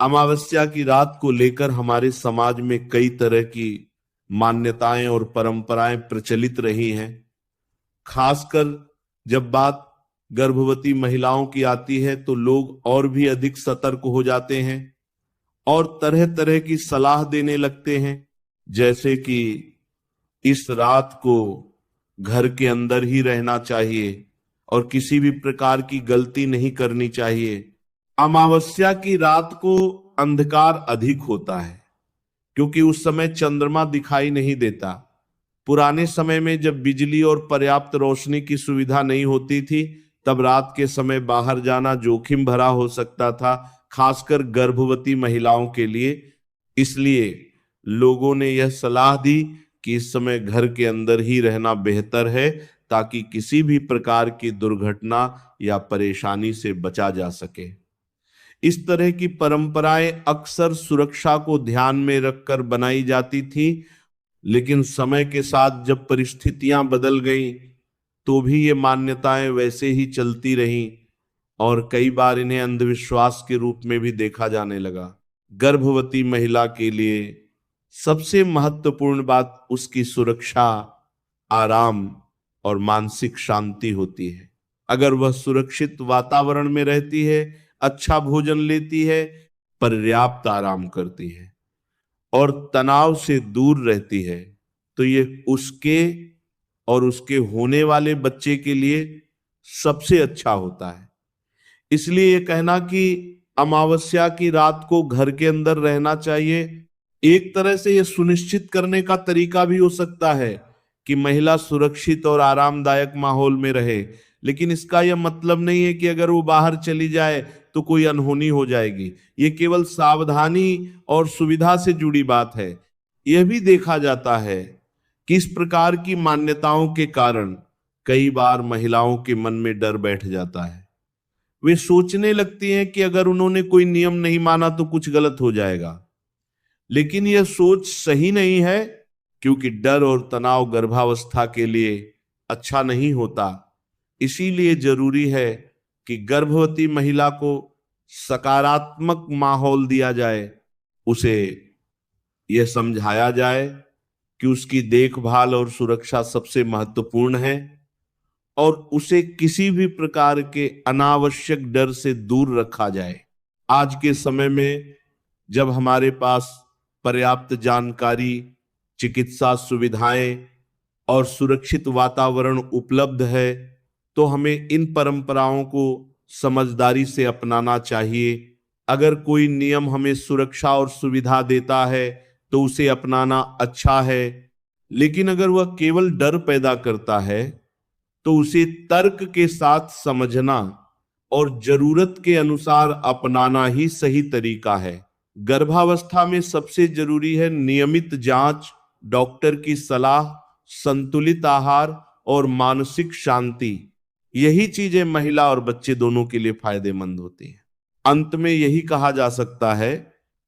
अमावस्या की रात को लेकर हमारे समाज में कई तरह की मान्यताएं और परंपराएं प्रचलित रही हैं। खासकर जब बात गर्भवती महिलाओं की आती है तो लोग और भी अधिक सतर्क हो जाते हैं और तरह तरह की सलाह देने लगते हैं, जैसे कि इस रात को घर के अंदर ही रहना चाहिए और किसी भी प्रकार की गलती नहीं करनी चाहिए। अमावस्या की रात को अंधकार अधिक होता है क्योंकि उस समय चंद्रमा दिखाई नहीं देता। पुराने समय में जब बिजली और पर्याप्त रोशनी की सुविधा नहीं होती थी तब रात के समय बाहर जाना जोखिम भरा हो सकता था, खासकर गर्भवती महिलाओं के लिए। इसलिए लोगों ने यह सलाह दी कि इस समय घर के अंदर ही रहना बेहतर है ताकि किसी भी प्रकार की दुर्घटना या परेशानी से बचा जा सके। इस तरह की परंपराएं अक्सर सुरक्षा को ध्यान में रखकर बनाई जाती थी, लेकिन समय के साथ जब परिस्थितियां बदल गईं तो भी ये मान्यताएं वैसे ही चलती रहीं और कई बार इन्हें अंधविश्वास के रूप में भी देखा जाने लगा। गर्भवती महिला के लिए सबसे महत्वपूर्ण बात उसकी सुरक्षा, आराम और मानसिक शांति होती है। अगर वह सुरक्षित वातावरण में रहती है, अच्छा भोजन लेती है, पर्याप्त आराम करती है और तनाव से दूर रहती है तो ये उसके और उसके होने वाले बच्चे के लिए सबसे अच्छा होता है। इसलिए ये कहना कि अमावस्या की रात को घर के अंदर रहना चाहिए, एक तरह से यह सुनिश्चित करने का तरीका भी हो सकता है कि महिला सुरक्षित और आरामदायक माहौल में रहे, लेकिन इसका यह मतलब नहीं है कि अगर वो बाहर चली जाए तो कोई अनहोनी हो जाएगी। ये केवल सावधानी और सुविधा से जुड़ी बात है। यह भी देखा जाता है कि इस प्रकार की मान्यताओं के कारण कई बार महिलाओं के मन में डर बैठ जाता है। वे सोचने लगती हैं कि अगर उन्होंने कोई नियम नहीं माना तो कुछ गलत हो जाएगा, लेकिन यह सोच सही नहीं है क्योंकि डर और तनाव गर्भावस्था के लिए अच्छा नहीं होता। इसीलिए जरूरी है कि गर्भवती महिला को सकारात्मक माहौल दिया जाए, उसे यह समझाया जाए कि उसकी देखभाल और सुरक्षा सबसे महत्वपूर्ण है और उसे किसी भी प्रकार के अनावश्यक डर से दूर रखा जाए। आज के समय में जब हमारे पास पर्याप्त जानकारी, चिकित्सा सुविधाएं और सुरक्षित वातावरण उपलब्ध है तो हमें इन परंपराओं को समझदारी से अपनाना चाहिए। अगर कोई नियम हमें सुरक्षा और सुविधा देता है तो उसे अपनाना अच्छा है, लेकिन अगर वह केवल डर पैदा करता है तो उसे तर्क के साथ समझना और जरूरत के अनुसार अपनाना ही सही तरीका है। गर्भावस्था में सबसे जरूरी है नियमित जांच, डॉक्टर की सलाह, संतुलित आहार और मानसिक शांति। यही चीजें महिला और बच्चे दोनों के लिए फायदेमंद होती हैं। अंत में यही कहा जा सकता है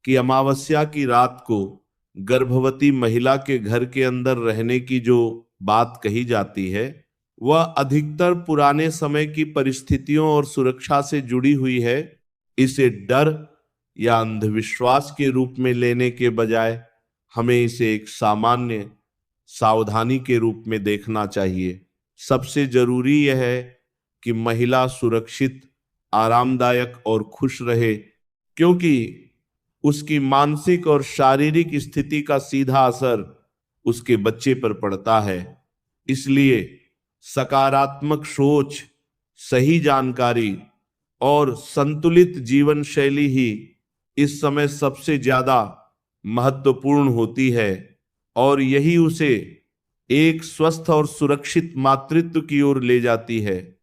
कि अमावस्या की रात को गर्भवती महिला के घर के अंदर रहने की जो बात कही जाती है वह अधिकतर पुराने समय की परिस्थितियों और सुरक्षा से जुड़ी हुई है। इसे डर या अंधविश्वास के रूप में लेने के बजाय हमें इसे एक सामान्य सावधानी के रूप में देखना चाहिए। सबसे जरूरी यह है कि महिला सुरक्षित, आरामदायक और खुश रहे, क्योंकि उसकी मानसिक और शारीरिक स्थिति का सीधा असर उसके बच्चे पर पड़ता है। इसलिए सकारात्मक सोच, सही जानकारी और संतुलित जीवन शैली ही इस समय सबसे ज्यादा महत्वपूर्ण होती है और यही उसे एक स्वस्थ और सुरक्षित मातृत्व की ओर ले जाती है।